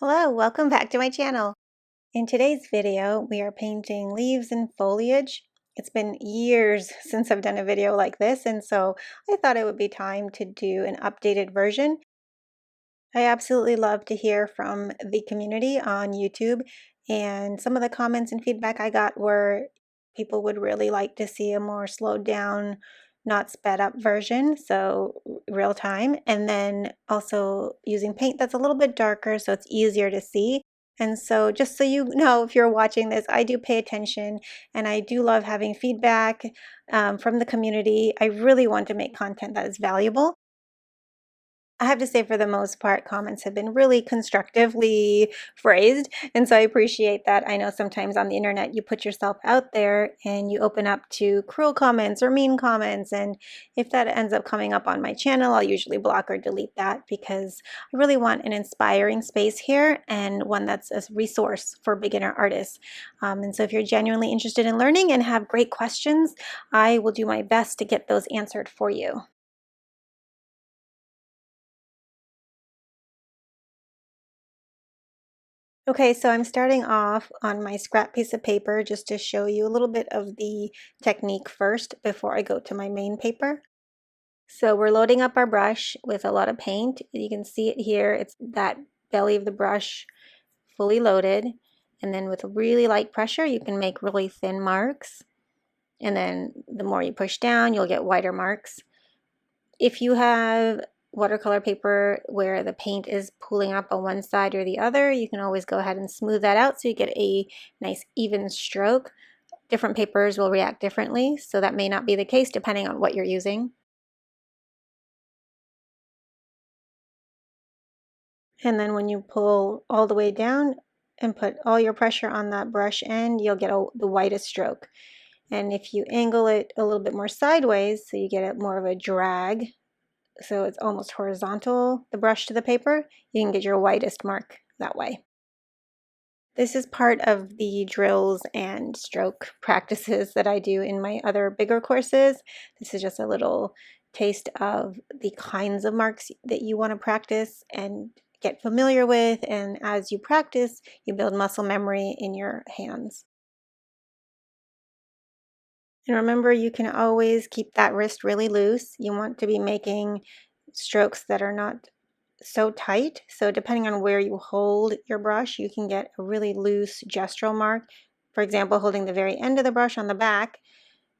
Hello, welcome back to my channel. In today's video, we are painting leaves and foliage. It's been years since I've done a video like this, and so I thought it would be time to do an updated version. I absolutely love to hear from the community on YouTube, and some of the comments and feedback I got were people would really like to see a more slowed down, not sped up version, so real time, and then also using paint that's a little bit darker so it's easier to see. And so, just so you know, if you're watching this, I do pay attention and I do love having feedback from the community. I really want to make content that is valuable. I have to say, for the most part, comments have been really constructively phrased, and so I appreciate that. I know sometimes on the internet you put yourself out there and you open up to cruel comments or mean comments, and if that ends up coming up on my channel, I'll usually block or delete that because I really want an inspiring space here and one that's a resource for beginner artists. And so if you're genuinely interested in learning and have great questions, I will do my best to get those answered for you. Okay, so I'm starting off on my scrap piece of paper just to show you a little bit of the technique first before I go to my main paper. So we're loading up our brush with a lot of paint. You can see it here. It's that belly of the brush fully loaded. And then with really light pressure, you can make really thin marks. And then the more you push down, you'll get wider marks. If you have watercolor paper where the paint is pooling up on one side or the other, you can always go ahead and smooth that out so you get a nice even stroke. Different papers will react differently, so that may not be the case depending on what you're using. And then when you pull all the way down and put all your pressure on that brush end, you'll get the widest stroke. And if you angle it a little bit more sideways, so you get more of a drag, so it's almost horizontal, the brush to the paper, you can get your widest mark that way. This is part of the drills and stroke practices that I do in my other bigger courses. This is just a little taste of the kinds of marks that you want to practice and get familiar with, and as you practice, you build muscle memory in your hands. And remember, you can always keep that wrist really loose. You want to be making strokes that are not so tight. So depending on where you hold your brush, you can get a really loose gestural mark. For example, holding the very end of the brush on the back,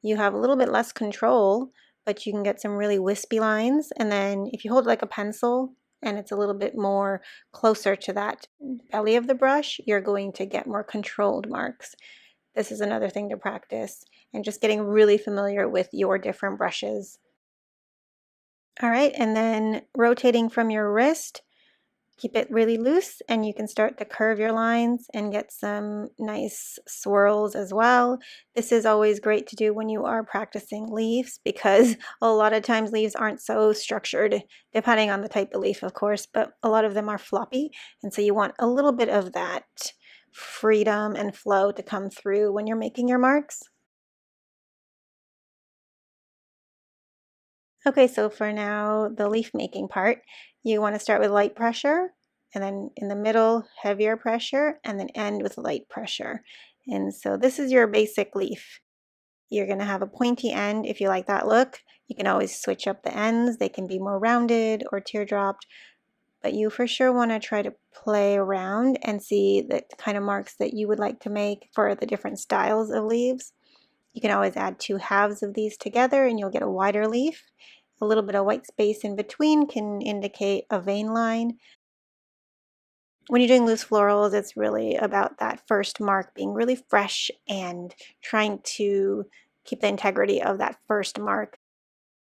you have a little bit less control, but you can get some really wispy lines. And then if you hold it like a pencil and it's a little bit more closer to that belly of the brush, you're going to get more controlled marks. This is another thing to practice, and just getting really familiar with your different brushes. All right, and then rotating from your wrist, keep it really loose, and you can start to curve your lines and get some nice swirls as well. This is always great to do when you are practicing leaves because a lot of times leaves aren't so structured, depending on the type of leaf, of course, but a lot of them are floppy, and so you want a little bit of that freedom and flow to come through when you're making your marks. Okay, so for now, the leaf making part, you want to start with light pressure, and then in the middle, heavier pressure, and then end with light pressure. And so this is your basic leaf. You're going to have a pointy end if you like that look. You can always switch up the ends. They can be more rounded or teardropped, but you for sure want to try to play around and see the kind of marks that you would like to make for the different styles of leaves. You can always add two halves of these together and you'll get a wider leaf. A little bit of white space in between can indicate a vein line. When you're doing loose florals, it's really about that first mark being really fresh and trying to keep the integrity of that first mark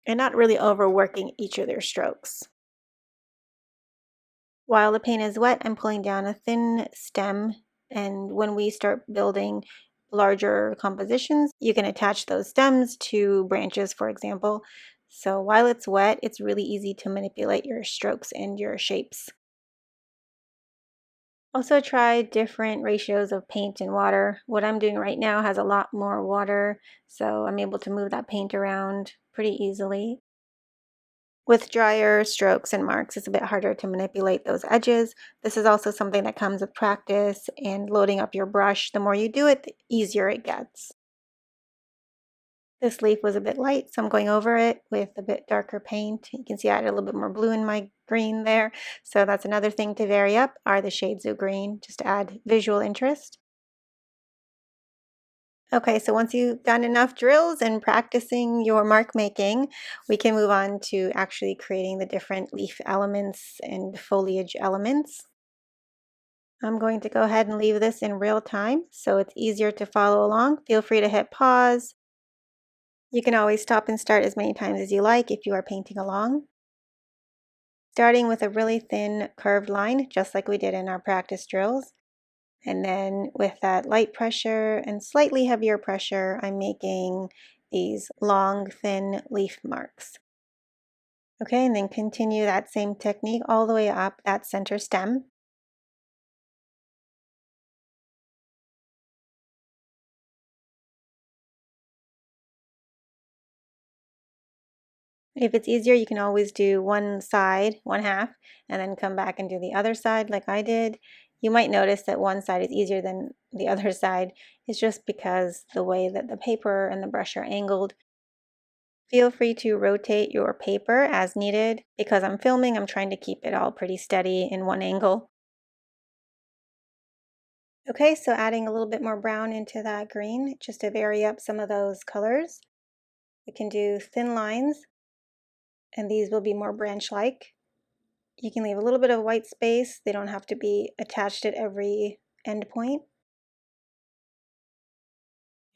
and not really overworking each of their strokes. While the paint is wet, I'm pulling down a thin stem, and when we start building larger compositions, you can attach those stems to branches, for example. So while it's wet, it's really easy to manipulate your strokes and your shapes. Also try different ratios of paint and water. What I'm doing right now has a lot more water, so I'm able to move that paint around pretty easily. With drier strokes and marks, it's a bit harder to manipulate those edges. This is also something that comes with practice and loading up your brush. The more you do it, the easier it gets. This leaf was a bit light, so I'm going over it with a bit darker paint. You can see I added a little bit more blue in my green there. So that's another thing to vary up are the shades of green, just to add visual interest. Okay, so once you've done enough drills and practicing your mark making, we can move on to actually creating the different leaf elements and foliage elements. I'm going to go ahead and leave this in real time so it's easier to follow along. Feel free to hit pause. You can always stop and start as many times as you like if you are painting along. Starting with a really thin curved line, just like we did in our practice drills. And then with that light pressure and slightly heavier pressure, I'm making these long, thin leaf marks. Okay, and then continue that same technique all the way up that center stem. If it's easier, you can always do one side, one half, and then come back and do the other side like I did. You might notice that one side is easier than the other side. It's just because the way that the paper and the brush are angled. Feel free to rotate your paper as needed. Because I'm filming, I'm trying to keep it all pretty steady in one angle. Okay, so adding a little bit more brown into that green just to vary up some of those colors. We can do thin lines, and these will be more branch-like. You can leave a little bit of white space. They don't have to be attached at every end point.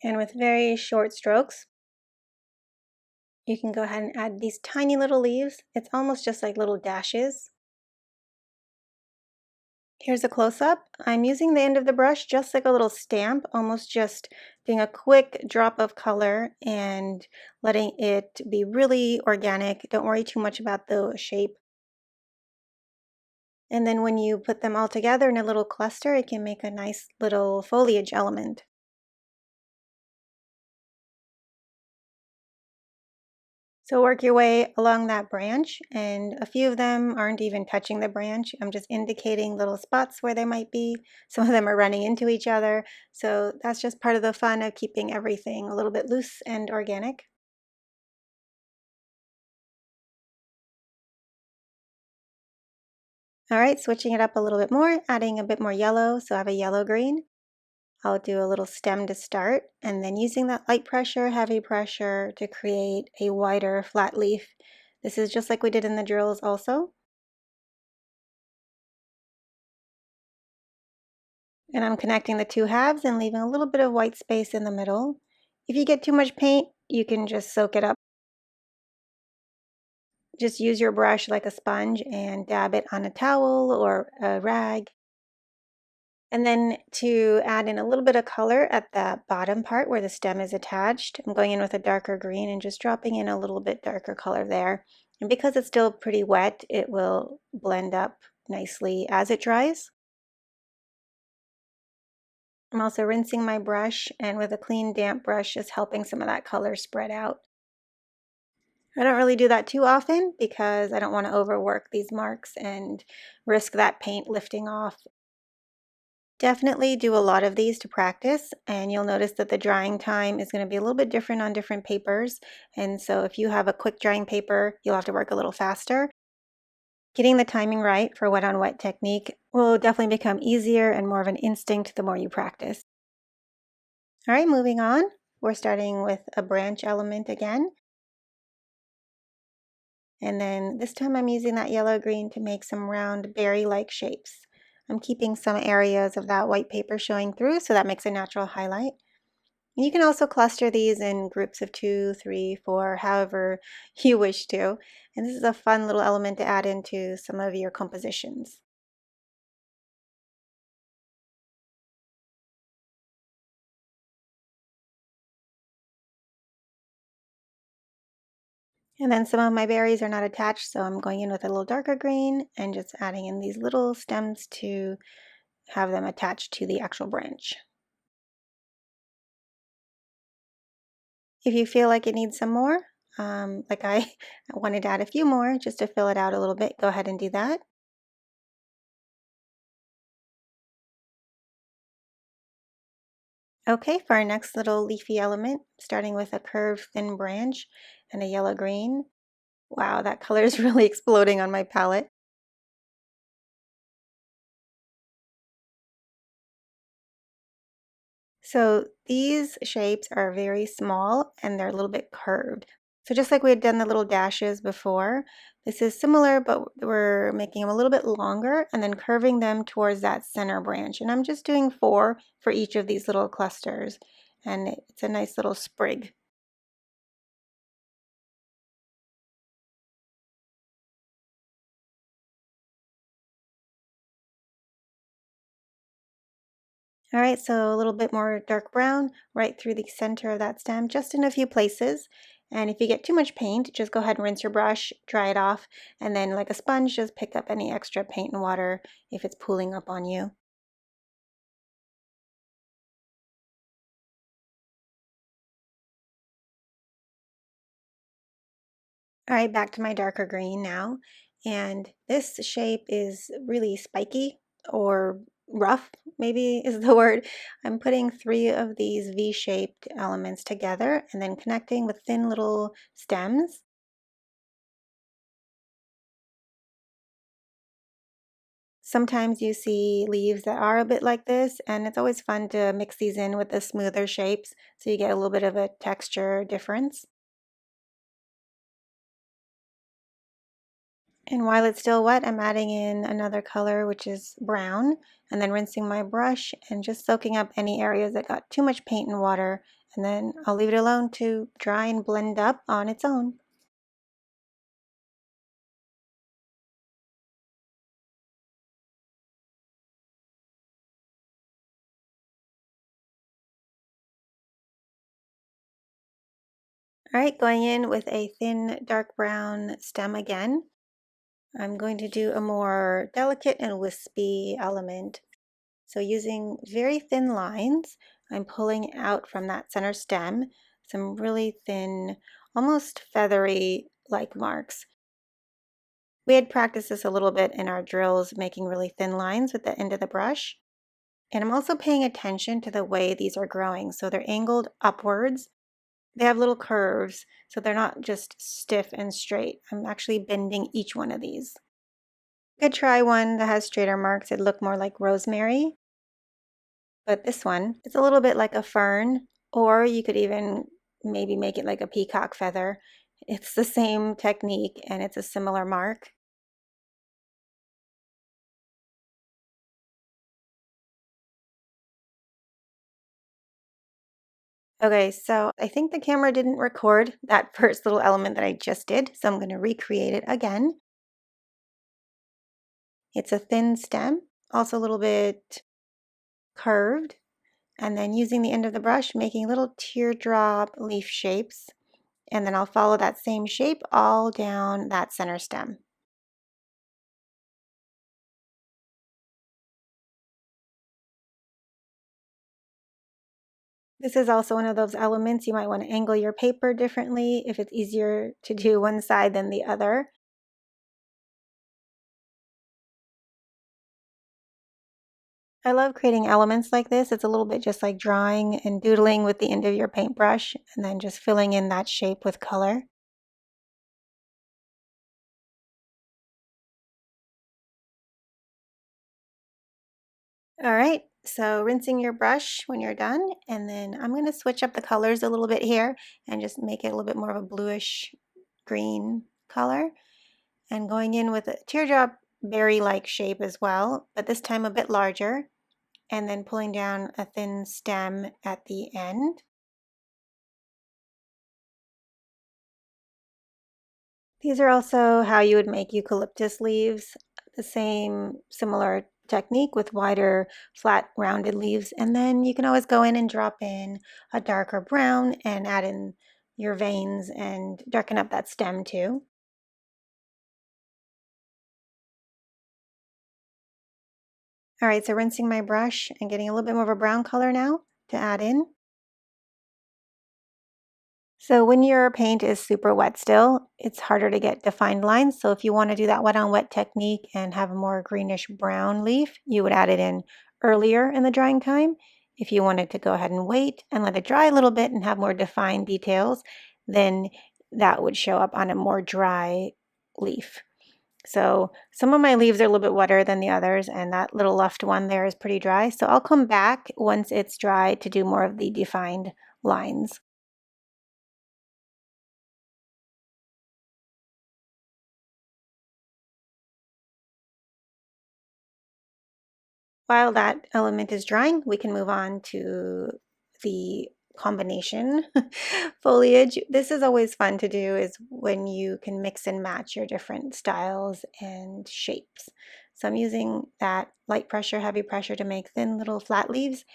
And with very short strokes, you can go ahead and add these tiny little leaves. It's almost just like little dashes. Here's a close-up. I'm using the end of the brush just like a little stamp, almost just doing a quick drop of color and letting it be really organic. Don't worry too much about the shape. And then when you put them all together in a little cluster, it can make a nice little foliage element. So work your way along that branch, and a few of them aren't even touching the branch. I'm just indicating little spots where they might be. Some of them are running into each other. So that's just part of the fun of keeping everything a little bit loose and organic. All right, switching it up a little bit more, adding a bit more yellow. So I have a yellow green. I'll do a little stem to start, and then using that light pressure, heavy pressure to create a wider flat leaf. This is just like we did in the drills also. And I'm connecting the two halves and leaving a little bit of white space in the middle. If you get too much paint, you can just soak it up. Just use your brush like a sponge and dab it on a towel or a rag. And then to add in a little bit of color at the bottom part where the stem is attached, I'm going in with a darker green and just dropping in a little bit darker color there. And because it's still pretty wet, it will blend up nicely as it dries. I'm also rinsing my brush, and with a clean damp brush just helping some of that color spread out. I don't really do that too often because I don't want to overwork these marks and risk that paint lifting off. Definitely do a lot of these to practice, and you'll notice that the drying time is going to be a little bit different on different papers. And so if you have a quick drying paper, you'll have to work a little faster. Getting the timing right for wet on wet technique will definitely become easier and more of an instinct the more you practice. All right, moving on. We're starting with a branch element again. And then this time I'm using that yellow-green to make some round berry-like shapes. I'm keeping some areas of that white paper showing through, so that makes a natural highlight. And you can also cluster these in groups of 2, 3, 4, however you wish to. And this is a fun little element to add into some of your compositions. And then some of my berries are not attached, so I'm going in with a little darker green and just adding in these little stems to have them attached to the actual branch. If you feel like it needs some more, like I wanted to add a few more just to fill it out a little bit. Go ahead and do that. Okay, for our next little leafy element, starting with a curved thin branch and a yellow green. Wow, that color is really exploding on my palette. So these shapes are very small and they're a little bit curved. So just like we had done the little dashes before, this is similar, but we're making them a little bit longer and then curving them towards that center branch. And I'm just doing 4 for each of these little clusters. And it's a nice little sprig. All right, so a little bit more dark brown right through the center of that stem, just in a few places. And if you get too much paint, just go ahead and rinse your brush, dry it off, and then like a sponge, just pick up any extra paint and water if it's pooling up on you. All right, back to my darker green now. And this shape is really spiky or rough, maybe is the word. I'm putting 3 of these V-shaped elements together and then connecting with thin little stems. Sometimes you see leaves that are a bit like this, and it's always fun to mix these in with the smoother shapes so you get a little bit of a texture difference. And while it's still wet, I'm adding in another color, which is brown, and then rinsing my brush and just soaking up any areas that got too much paint and water, and then I'll leave it alone to dry and blend up on its own. All right, going in with a thin dark brown stem again. I'm going to do a more delicate and wispy element. So using very thin lines, I'm pulling out from that center stem some really thin, almost feathery like marks. We had practiced this a little bit in our drills, making really thin lines with the end of the brush. And I'm also paying attention to the way these are growing. So they're angled upwards. They have little curves, so they're not just stiff and straight. I'm actually bending each one of these. You could try one that has straighter marks. It'd look more like rosemary. But this one, it's a little bit like a fern, or you could even maybe make it like a peacock feather. It's the same technique and it's a similar mark. Okay, so I think the camera didn't record that first little element that I just did, so I'm going to recreate it again. It's a thin stem, also a little bit curved, and then using the end of the brush, making little teardrop leaf shapes, and then I'll follow that same shape all down that center stem. This is also one of those elements you might want to angle your paper differently if it's easier to do one side than the other. I love creating elements like this. It's a little bit just like drawing and doodling with the end of your paintbrush and then just filling in that shape with color. All right, so rinsing your brush when you're done, and then I'm going to switch up the colors a little bit here and just make it a little bit more of a bluish green color. And going in with a teardrop berry-like shape as well, but this time a bit larger, and then pulling down a thin stem at the end. These are also how you would make eucalyptus leaves, the same similar technique with wider, flat, rounded leaves. And then you can always go in and drop in a darker brown and add in your veins and darken up that stem too. All right, so rinsing my brush and getting a little bit more of a brown color now to add in. So when your paint is super wet still, it's harder to get defined lines. So if you want to do that wet on wet technique and have a more greenish brown leaf, you would add it in earlier in the drying time. If you wanted to go ahead and wait and let it dry a little bit and have more defined details, then that would show up on a more dry leaf. So some of my leaves are a little bit wetter than the others, and that little left one there is pretty dry. So I'll come back once it's dry to do more of the defined lines. While that element is drying, we can move on to the combination foliage. This is always fun to do, is when you can mix and match your different styles and shapes. So I'm using that light pressure, heavy pressure to make thin little flat leaves.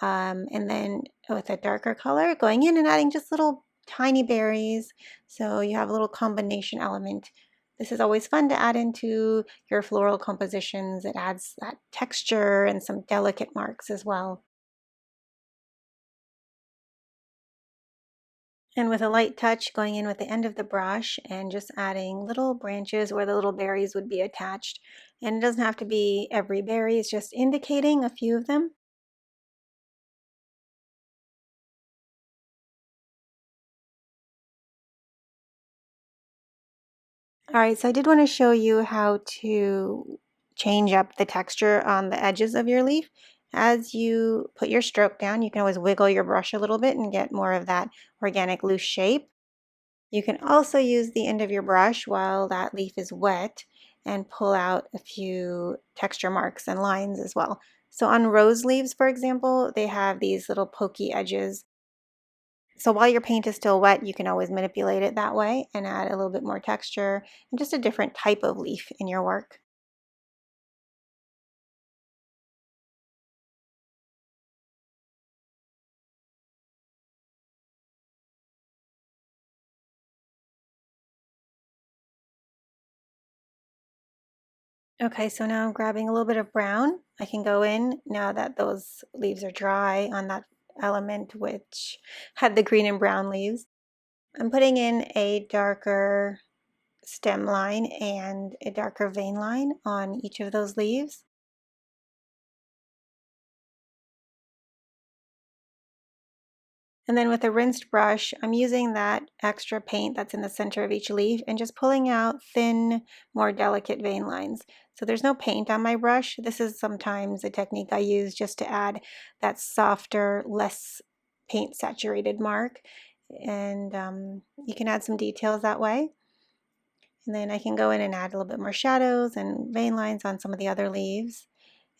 And then with a darker color, going in and adding just little tiny berries. So you have a little combination element. This is always fun to add into your floral compositions. It adds that texture and some delicate marks as well. And with a light touch, going in with the end of the brush and just adding little branches where the little berries would be attached. And it doesn't have to be every berry, it's just indicating a few of them. All right, so I did want to show you how to change up the texture on the edges of your leaf. As you put your stroke down, you can always wiggle your brush a little bit and get more of that organic loose shape. You can also use the end of your brush while that leaf is wet and pull out a few texture marks and lines as well. So on rose leaves, for example, they have these little pokey edges. So while your paint is still wet, you can always manipulate it that way and add a little bit more texture and just a different type of leaf in your work. Okay, so now I'm grabbing a little bit of brown. I can go in now that those leaves are dry on that element which had the green and brown leaves. I'm putting in a darker stem line and a darker vein line on each of those leaves. And then with a rinsed brush, I'm using that extra paint that's in the center of each leaf and just pulling out thin, more delicate vein lines. So there's no paint on my brush. This is sometimes a technique I use just to add that softer, less paint saturated mark. And you can add some details that way. And then I can go in and add a little bit more shadows and vein lines on some of the other leaves.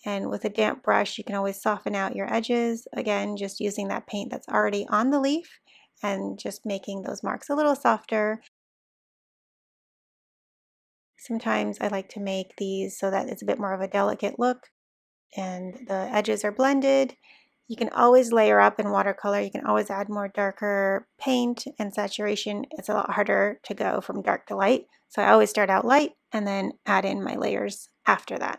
And with a damp brush, you can always soften out your edges. Again, just using that paint that's already on the leaf and just making those marks a little softer. Sometimes I like to make these so that it's a bit more of a delicate look and the edges are blended. You can always layer up in watercolor. You can always add more darker paint and saturation. It's a lot harder to go from dark to light. So I always start out light and then add in my layers after that.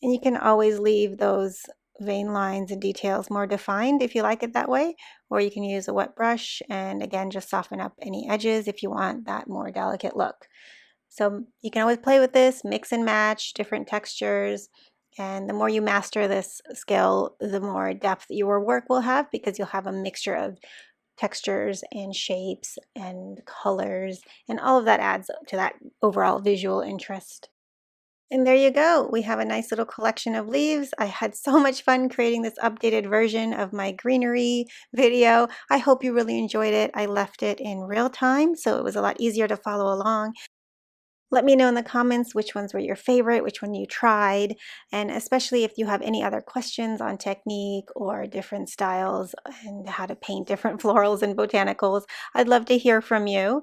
And you can always leave those vein lines and details more defined if you like it that way, or you can use a wet brush and again just soften up any edges if you want that more delicate look. So you can always play with this, mix and match different textures, and the more you master this skill, the more depth your work will have because you'll have a mixture of textures and shapes and colors, and all of that adds to that overall visual interest. And there you go. We have a nice little collection of leaves. I had so much fun creating this updated version of my greenery video. I hope you really enjoyed it. I left it in real time, so it was a lot easier to follow along. Let me know in the comments which ones were your favorite, which one you tried, and especially if you have any other questions on technique or different styles and how to paint different florals and botanicals. I'd love to hear from you.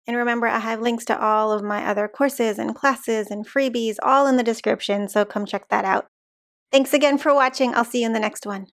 And remember, I have links to all of my other courses and classes and freebies all in the description, so come check that out. Thanks again for watching. I'll see you in the next one.